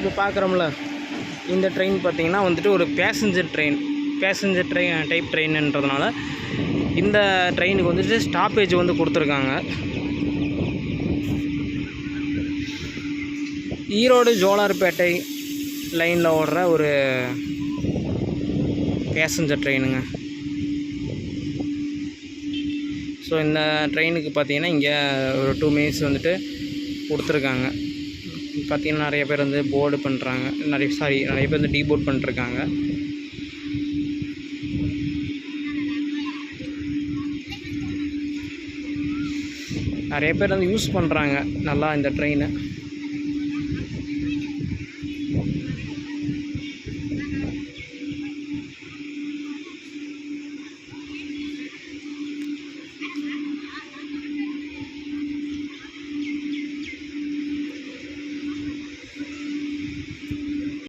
இப்போ பார்க்குறோம்ல, இந்த ட்ரெயின் பார்த்திங்கன்னா வந்துட்டு ஒரு பேசஞ்சர் ட்ரெயின் டைப் ட்ரெயின்ன்றதுனால இந்த ட்ரெயினுக்கு வந்துட்டு ஸ்டாப்பேஜ் வந்து கொடுத்துருக்காங்க. ஈரோடு ஜோலார்பேட்டை லைனில் ஓடுற ஒரு பேசஞ்சர் ட்ரெயினுங்க. ஸோ இந்த ட்ரெயினுக்கு பார்த்திங்கன்னா இங்கே ஒரு 2 மினிட்ஸ் வந்துட்டு கொடுத்துருக்காங்க. பார்த்திங்கன்னா நிறைய பேர் வந்து போர்டு பண்ணுறாங்க, நிறைய பேர் வந்து டீபோர்ட் பண்ணிருக்காங்க. நிறைய பேர் வந்து யூஸ் பண்ணுறாங்க நல்லா இந்த ட்ரெயினை.